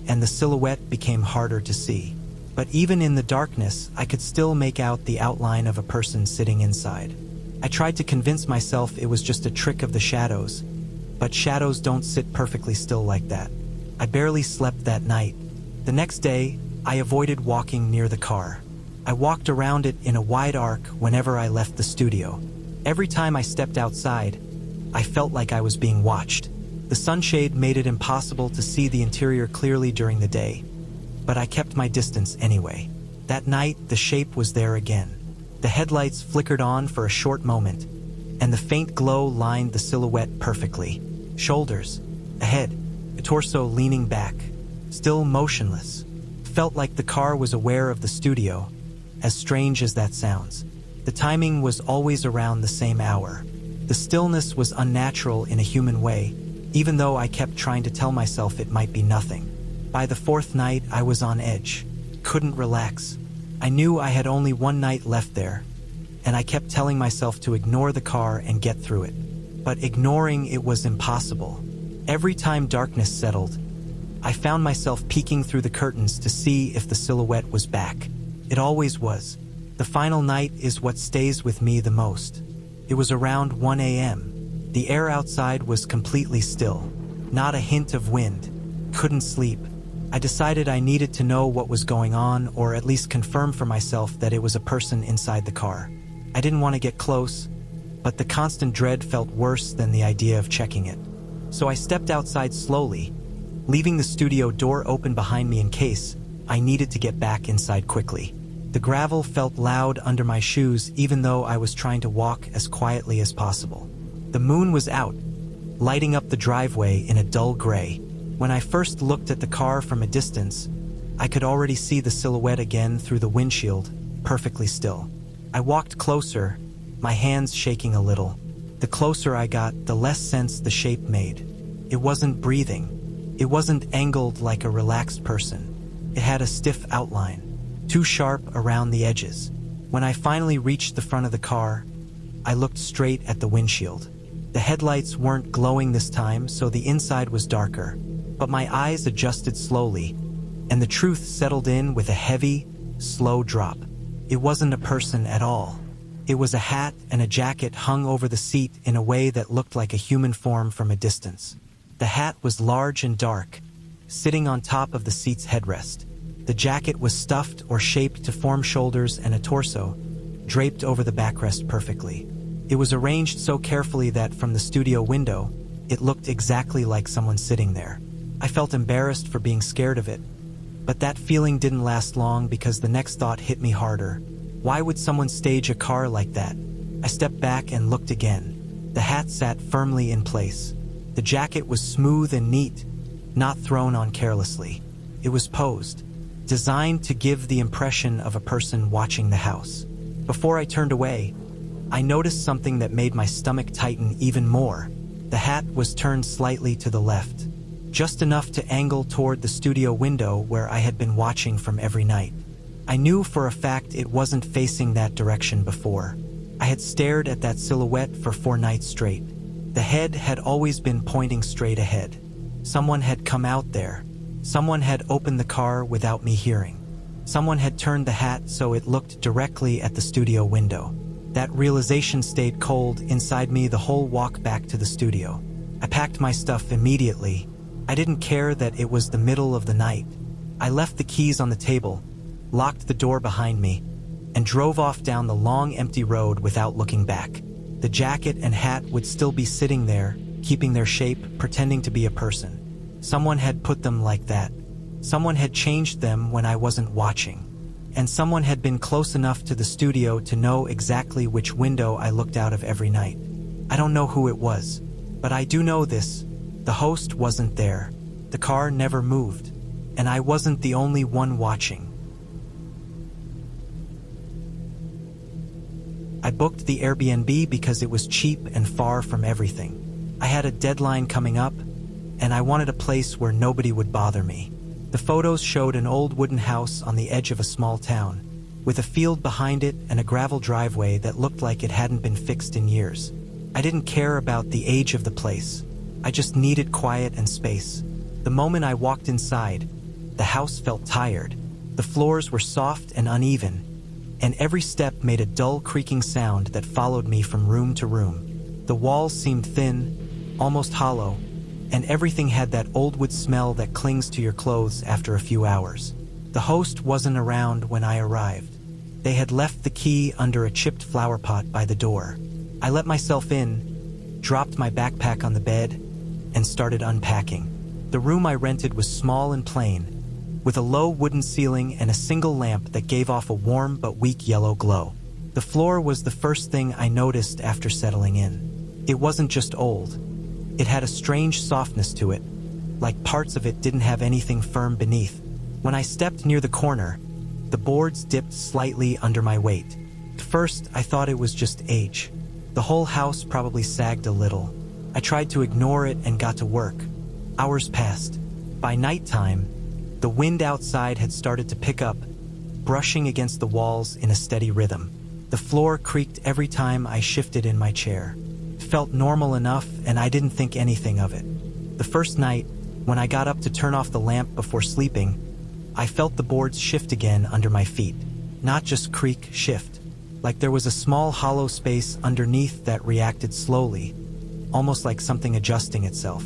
Speaker 1: and the silhouette became harder to see. But even in the darkness, I could still make out the outline of a person sitting inside. I tried to convince myself it was just a trick of the shadows, but shadows don't sit perfectly still like that. I barely slept that night. The next day, I avoided walking near the car. I walked around it in a wide arc whenever I left the studio. Every time I stepped outside, I felt like I was being watched. The sunshade made it impossible to see the interior clearly during the day, but I kept my distance anyway. That night, the shape was there again. The headlights flickered on for a short moment, and the faint glow lined the silhouette perfectly. Shoulders, a head, a torso leaning back, still motionless. Felt like the car was aware of the studio, as strange as that sounds. The timing was always around the same hour. The stillness was unnatural in a human way, even though I kept trying to tell myself it might be nothing. By the fourth night, I was on edge. Couldn't relax. I knew I had only one night left there, and I kept telling myself to ignore the car and get through it. But ignoring it was impossible. Every time darkness settled, I found myself peeking through the curtains to see if the silhouette was back. It always was. The final night is what stays with me the most. It was around 1 a.m. The air outside was completely still. Not a hint of wind. Couldn't sleep. I decided I needed to know what was going on, or at least confirm for myself that it was a person inside the car. I didn't want to get close, but the constant dread felt worse than the idea of checking it. So I stepped outside slowly, leaving the studio door open behind me in case I needed to get back inside quickly. The gravel felt loud under my shoes even though I was trying to walk as quietly as possible. The moon was out, lighting up the driveway in a dull gray. When I first looked at the car from a distance, I could already see the silhouette again through the windshield, perfectly still. I walked closer, my hands shaking a little. The closer I got, the less sense the shape made. It wasn't breathing. It wasn't angled like a relaxed person. It had a stiff outline, too sharp around the edges. When I finally reached the front of the car, I looked straight at the windshield. The headlights weren't glowing this time, so the inside was darker. But my eyes adjusted slowly, and the truth settled in with a heavy, slow drop. It wasn't a person at all. It was a hat and a jacket hung over the seat in a way that looked like a human form from a distance. The hat was large and dark, sitting on top of the seat's headrest. The jacket was stuffed or shaped to form shoulders and a torso, draped over the backrest perfectly. It was arranged so carefully that from the studio window, it looked exactly like someone sitting there. I felt embarrassed for being scared of it, but that feeling didn't last long because the next thought hit me harder. Why would someone stage a car like that? I stepped back and looked again. The hat sat firmly in place. The jacket was smooth and neat, not thrown on carelessly. It was posed, designed to give the impression of a person watching the house. Before I turned away, I noticed something that made my stomach tighten even more. The hat was turned slightly to the left, just enough to angle toward the studio window where I had been watching from every night. I knew for a fact it wasn't facing that direction before. I had stared at that silhouette for 4 nights straight. The head had always been pointing straight ahead. Someone had come out there. Someone had opened the car without me hearing. Someone had turned the hat so it looked directly at the studio window. That realization stayed cold inside me the whole walk back to the studio. I packed my stuff immediately. I didn't care that it was the middle of the night. I left the keys on the table, locked the door behind me, and drove off down the long empty road without looking back. The jacket and hat would still be sitting there, keeping their shape, pretending to be a person. Someone had put them like that. Someone had changed them when I wasn't watching. And someone had been close enough to the studio to know exactly which window I looked out of every night. I don't know who it was, but I do know this. The host wasn't there. The car never moved. And I wasn't the only one watching. I booked the Airbnb because it was cheap and far from everything. I had a deadline coming up, and I wanted a place where nobody would bother me. The photos showed an old wooden house on the edge of a small town, with a field behind it and a gravel driveway that looked like it hadn't been fixed in years. I didn't care about the age of the place. I just needed quiet and space. The moment I walked inside, the house felt tired. The floors were soft and uneven, and every step made a dull creaking sound that followed me from room to room. The walls seemed thin, almost hollow, and everything had that old wood smell that clings to your clothes after a few hours. The host wasn't around when I arrived. They had left the key under a chipped flower pot by the door. I let myself in, dropped my backpack on the bed, and started unpacking. The room I rented was small and plain, with a low wooden ceiling and a single lamp that gave off a warm but weak yellow glow. The floor was the first thing I noticed after settling in. It wasn't just old. It had a strange softness to it, like parts of it didn't have anything firm beneath. When I stepped near the corner, the boards dipped slightly under my weight. At first, I thought it was just age. The whole house probably sagged a little. I tried to ignore it and got to work. Hours passed. By nighttime, the wind outside had started to pick up, brushing against the walls in a steady rhythm. The floor creaked every time I shifted in my chair. It felt normal enough, and I didn't think anything of it. The first night, when I got up to turn off the lamp before sleeping, I felt the boards shift again under my feet. Not just creak, shift. Like there was a small hollow space underneath that reacted slowly, almost like something adjusting itself.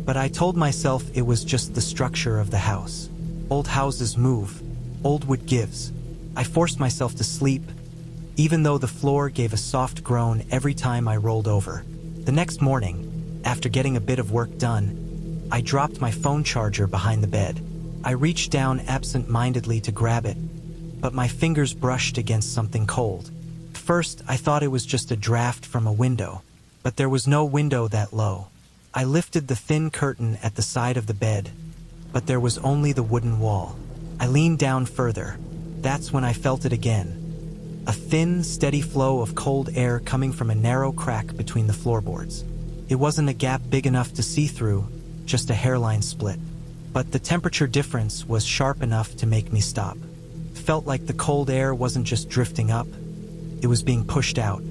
Speaker 1: But I told myself it was just the structure of the house. Old houses move. Old wood gives. I forced myself to sleep, even though the floor gave a soft groan every time I rolled over. The next morning, after getting a bit of work done, I dropped my phone charger behind the bed. I reached down absent-mindedly to grab it, but my fingers brushed against something cold. At first, I thought it was just a draft from a window, but there was no window that low. I lifted the thin curtain at the side of the bed, but there was only the wooden wall. I leaned down further. That's when I felt it again. A thin, steady flow of cold air coming from a narrow crack between the floorboards. It wasn't a gap big enough to see through, just a hairline split. But the temperature difference was sharp enough to make me stop. It felt like the cold air wasn't just drifting up, it was being pushed out.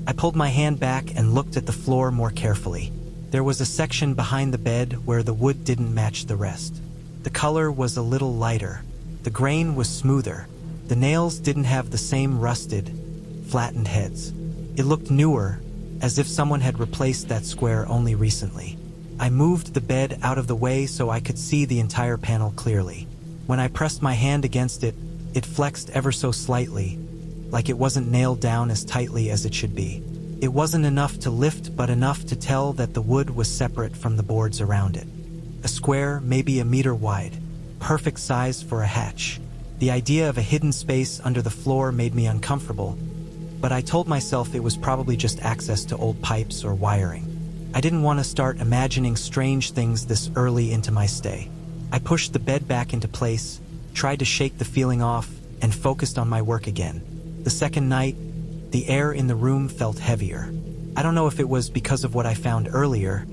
Speaker 1: I pulled my hand back and looked at the floor more carefully. There was a section behind the bed where the wood didn't match the rest. The color was a little lighter. The grain was smoother. The nails didn't have the same rusted, flattened heads. It looked newer, as if someone had replaced that square only recently. I moved the bed out of the way so I could see the entire panel clearly. When I pressed my hand against it, it flexed ever so slightly, like it wasn't nailed down as tightly as it should be. It wasn't enough to lift, but enough to tell that the wood was separate from the boards around it. A square, maybe a meter wide, perfect size for a hatch. The idea of a hidden space under the floor made me uncomfortable, but I told myself it was probably just access to old pipes or wiring. I didn't want to start imagining strange things this early into my stay. I pushed the bed back into place, tried to shake the feeling off, and focused on my work again. The second night, the air in the room felt heavier. I don't know if it was because of what I found earlier,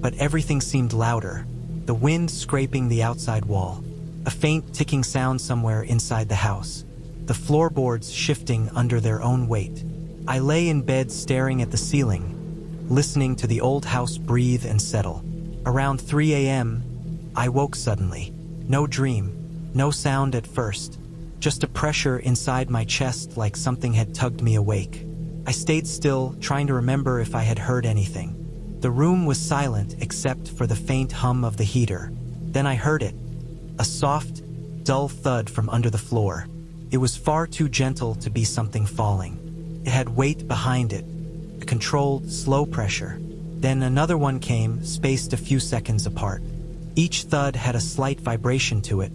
Speaker 1: but everything seemed louder. The wind scraping the outside wall. A faint ticking sound somewhere inside the house. The floorboards shifting under their own weight. I lay in bed staring at the ceiling, listening to the old house breathe and settle. Around 3 a.m., I woke suddenly. No dream, no sound at first, just a pressure inside my chest like something had tugged me awake. I stayed still, trying to remember if I had heard anything. The room was silent except for the faint hum of the heater. Then I heard it. A soft, dull thud from under the floor. It was far too gentle to be something falling. It had weight behind it, a controlled, slow pressure. Then another one came, spaced a few seconds apart. Each thud had a slight vibration to it,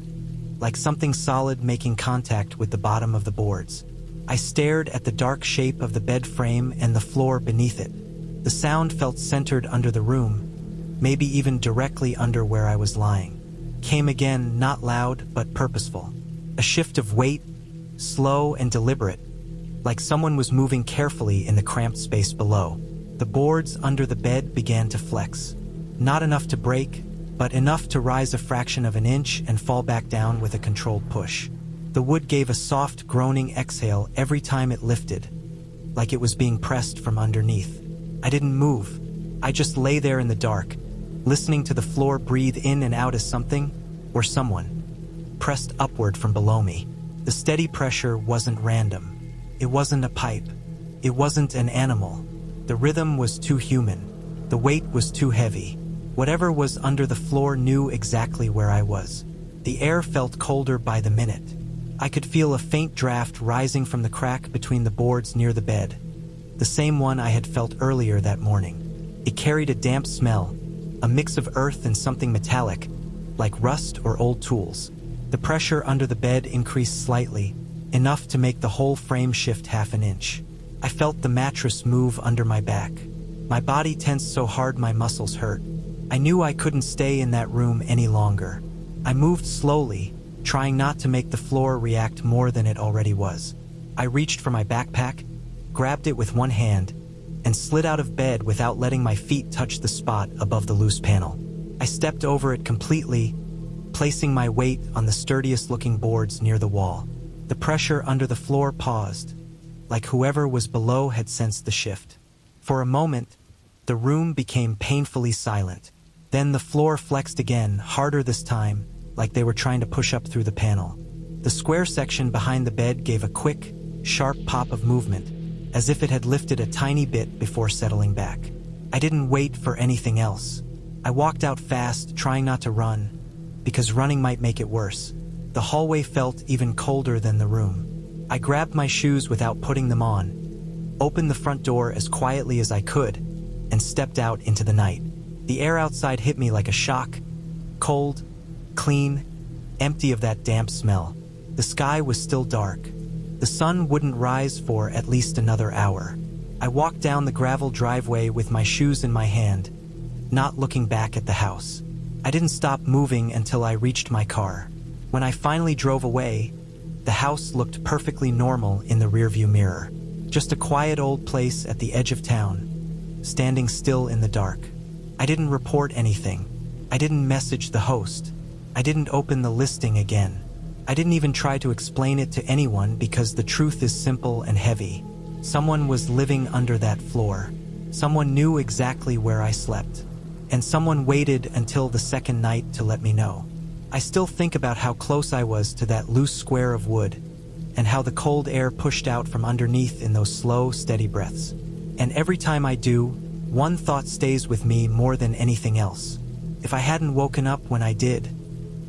Speaker 1: like something solid making contact with the bottom of the boards. I stared at the dark shape of the bed frame and the floor beneath it. The sound felt centered under the room, maybe even directly under where I was lying. Came again, not loud, but purposeful. A shift of weight, slow and deliberate, like someone was moving carefully in the cramped space below. The boards under the bed began to flex. Not enough to break, but enough to rise a fraction of an inch and fall back down with a controlled push. The wood gave a soft, groaning exhale every time it lifted, like it was being pressed from underneath. I didn't move. I just lay there in the dark, listening to the floor breathe in and out as something, or someone, pressed upward from below me. The steady pressure wasn't random. It wasn't a pipe. It wasn't an animal. The rhythm was too human. The weight was too heavy. Whatever was under the floor knew exactly where I was. The air felt colder by the minute. I could feel a faint draft rising from the crack between the boards near the bed, the same one I had felt earlier that morning. It carried a damp smell, a mix of earth and something metallic, like rust or old tools. The pressure under the bed increased slightly, enough to make the whole frame shift half an inch. I felt the mattress move under my back. My body tensed so hard my muscles hurt. I knew I couldn't stay in that room any longer. I moved slowly, trying not to make the floor react more than it already was. I reached for my backpack, grabbed it with one hand, and slid out of bed without letting my feet touch the spot above the loose panel. I stepped over it completely, placing my weight on the sturdiest-looking boards near the wall. The pressure under the floor paused, like whoever was below had sensed the shift. For a moment, the room became painfully silent. Then the floor flexed again, harder this time, like they were trying to push up through the panel. The square section behind the bed gave a quick, sharp pop of movement, as if it had lifted a tiny bit before settling back. I didn't wait for anything else. I walked out fast, trying not to run, because running might make it worse. The hallway felt even colder than the room. I grabbed my shoes without putting them on, opened the front door as quietly as I could, and stepped out into the night. The air outside hit me like a shock, cold, clean, empty of that damp smell. The sky was still dark. The sun wouldn't rise for at least another hour. I walked down the gravel driveway with my shoes in my hand, not looking back at the house. I didn't stop moving until I reached my car. When I finally drove away, the house looked perfectly normal in the rearview mirror. Just a quiet old place at the edge of town, standing still in the dark. I didn't report anything. I didn't message the host. I didn't open the listing again. I didn't even try to explain it to anyone because the truth is simple and heavy. Someone was living under that floor. Someone knew exactly where I slept. And someone waited until the second night to let me know. I still think about how close I was to that loose square of wood, and how the cold air pushed out from underneath in those slow, steady breaths. And every time I do, one thought stays with me more than anything else. If I hadn't woken up when I did,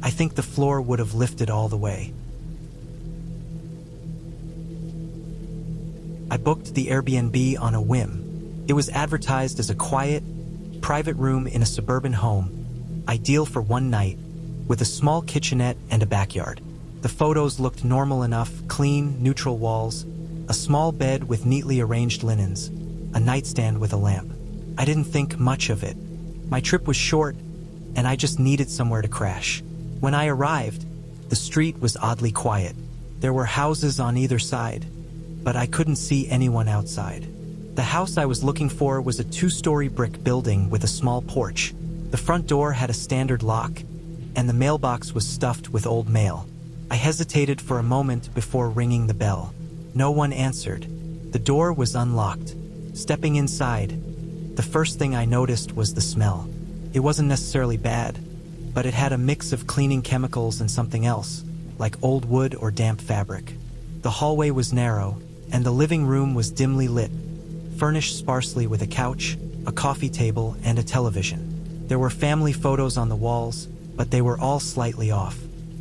Speaker 1: I think the floor would have lifted all the way. I booked the Airbnb on a whim. It was advertised as a quiet, private room in a suburban home, ideal for one night, with a small kitchenette and a backyard. The photos looked normal enough: clean, neutral walls, a small bed with neatly arranged linens, a nightstand with a lamp. I didn't think much of it. My trip was short, and I just needed somewhere to crash. When I arrived, the street was oddly quiet. There were houses on either side, but I couldn't see anyone outside. The house I was looking for was a 2-story brick building with a small porch. The front door had a standard lock, and the mailbox was stuffed with old mail. I hesitated for a moment before ringing the bell. No one answered. The door was unlocked. Stepping inside, the first thing I noticed was the smell. It wasn't necessarily bad, but it had a mix of cleaning chemicals and something else, like old wood or damp fabric. The hallway was narrow, and the living room was dimly lit, furnished sparsely with a couch, a coffee table, and a television. There were family photos on the walls, but they were all slightly off.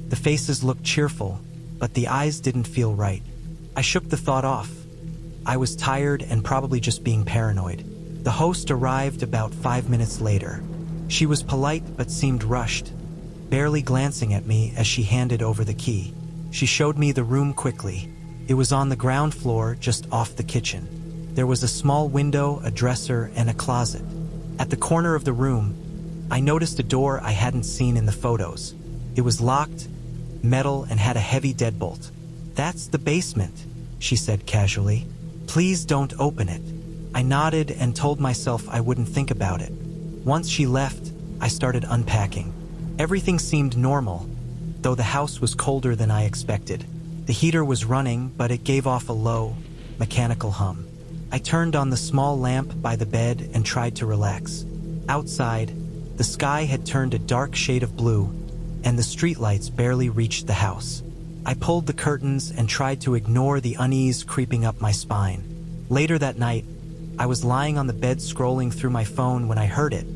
Speaker 1: The faces looked cheerful, but the eyes didn't feel right. I shook the thought off. I was tired and probably just being paranoid. The host arrived about 5 minutes later. She was polite but seemed rushed, barely glancing at me as she handed over the key. She showed me the room quickly. It was on the ground floor, just off the kitchen. There was a small window, a dresser, and a closet. At the corner of the room, I noticed a door I hadn't seen in the photos. It was locked, metal, and had a heavy deadbolt. "That's the basement," she said casually. "Please don't open it." I nodded and told myself I wouldn't think about it. Once she left, I started unpacking. Everything seemed normal, though the house was colder than I expected. The heater was running, but it gave off a low, mechanical hum. I turned on the small lamp by the bed and tried to relax. Outside, the sky had turned a dark shade of blue, and the streetlights barely reached the house. I pulled the curtains and tried to ignore the unease creeping up my spine. Later that night, I was lying on the bed scrolling through my phone when I heard it,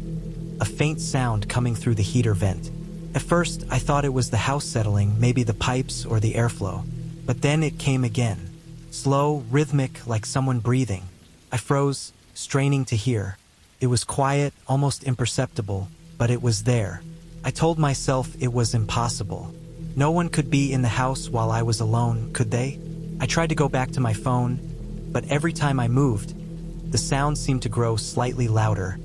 Speaker 1: a faint sound coming through the heater vent. At first, I thought it was the house settling, maybe the pipes or the airflow. But then it came again. Slow, rhythmic, like someone breathing. I froze, straining to hear. It was quiet, almost imperceptible, but it was there. I told myself it was impossible. No one could be in the house while I was alone, could they? I tried to go back to my phone, but every time I moved, the sound seemed to grow slightly louder,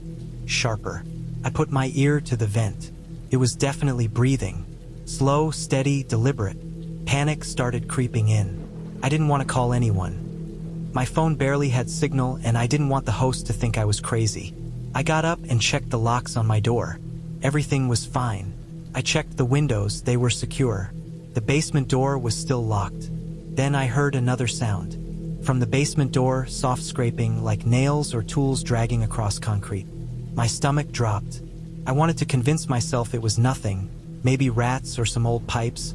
Speaker 1: sharper. I put my ear to the vent. It was definitely breathing. Slow, steady, deliberate. Panic started creeping in. I didn't want to call anyone. My phone barely had signal, and I didn't want the host to think I was crazy. I got up and checked the locks on my door. Everything was fine. I checked the windows, they were secure. The basement door was still locked. Then I heard another sound. From the basement door, soft scraping, like nails or tools dragging across concrete. My stomach dropped. I wanted to convince myself it was nothing, maybe rats or some old pipes,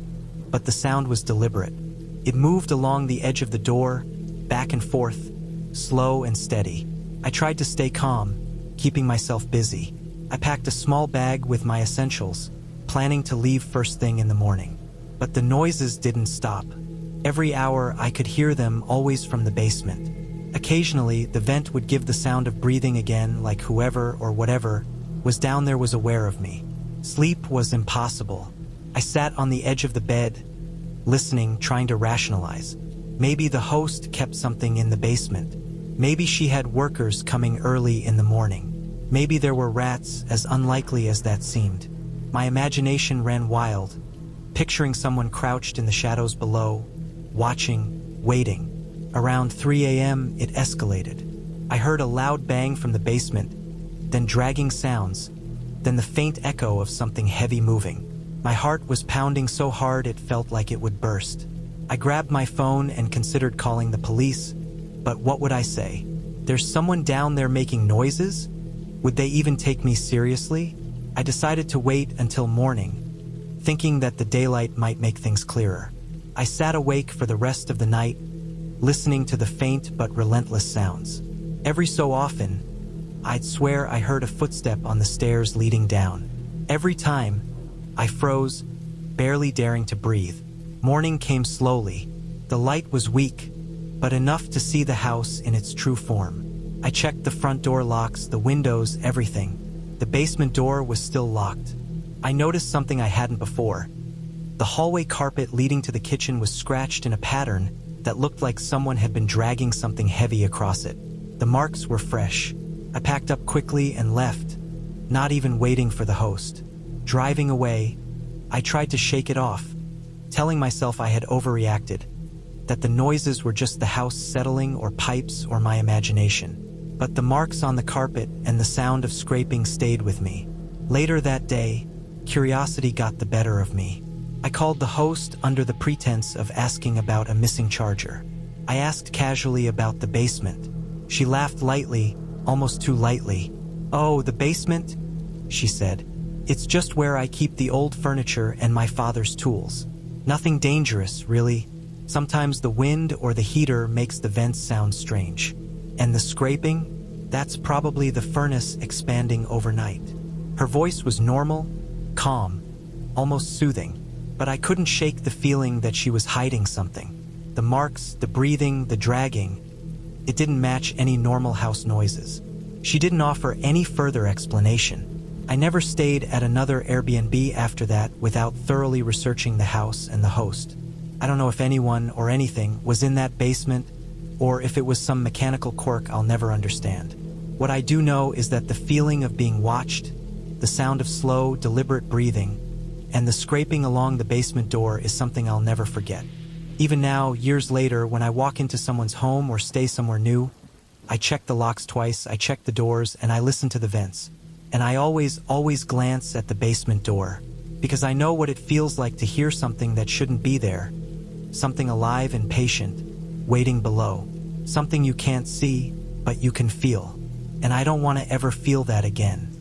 Speaker 1: but the sound was deliberate. It moved along the edge of the door, back and forth, slow and steady. I tried to stay calm, keeping myself busy. I packed a small bag with my essentials, planning to leave first thing in the morning. But the noises didn't stop. Every hour I could hear them, always from the basement. Occasionally, the vent would give the sound of breathing again, like whoever or whatever was down there was aware of me. Sleep was impossible. I sat on the edge of the bed, listening, trying to rationalize. Maybe the host kept something in the basement. Maybe she had workers coming early in the morning. Maybe there were rats, as unlikely as that seemed. My imagination ran wild, picturing someone crouched in the shadows below, watching, waiting. Around 3 a.m., it escalated. I heard a loud bang from the basement, then dragging sounds, then the faint echo of something heavy moving. My heart was pounding so hard it felt like it would burst. I grabbed my phone and considered calling the police, but what would I say? There's someone down there making noises? Would they even take me seriously? I decided to wait until morning, thinking that the daylight might make things clearer. I sat awake for the rest of the night, listening to the faint but relentless sounds. Every so often, I'd swear I heard a footstep on the stairs leading down. Every time, I froze, barely daring to breathe. Morning came slowly. The light was weak, but enough to see the house in its true form. I checked the front door locks, the windows, everything. The basement door was still locked. I noticed something I hadn't before. The hallway carpet leading to the kitchen was scratched in a pattern that looked like someone had been dragging something heavy across it. The marks were fresh. I packed up quickly and left, not even waiting for the host. Driving away, I tried to shake it off, telling myself I had overreacted, that the noises were just the house settling or pipes or my imagination. But the marks on the carpet and the sound of scraping stayed with me. Later that day, curiosity got the better of me. I called the host under the pretense of asking about a missing charger. I asked casually about the basement. She laughed lightly, almost too lightly. "Oh, the basement?" she said. "It's just where I keep the old furniture and my father's tools. Nothing dangerous, really. Sometimes the wind or the heater makes the vents sound strange. And the scraping? That's probably the furnace expanding overnight." Her voice was normal, calm, almost soothing, but I couldn't shake the feeling that she was hiding something. The marks, the breathing, the dragging, it didn't match any normal house noises. She didn't offer any further explanation. I never stayed at another Airbnb after that without thoroughly researching the house and the host. I don't know if anyone or anything was in that basement, or if it was some mechanical quirk I'll never understand. What I do know is that the feeling of being watched, the sound of slow, deliberate breathing, and the scraping along the basement door is something I'll never forget. Even now, years later, when I walk into someone's home or stay somewhere new, I check the locks twice, I check the doors, and I listen to the vents. And I always glance at the basement door, because I know what it feels like to hear something that shouldn't be there, something alive and patient, waiting below, something you can't see, but you can feel. And I don't want to ever feel that again.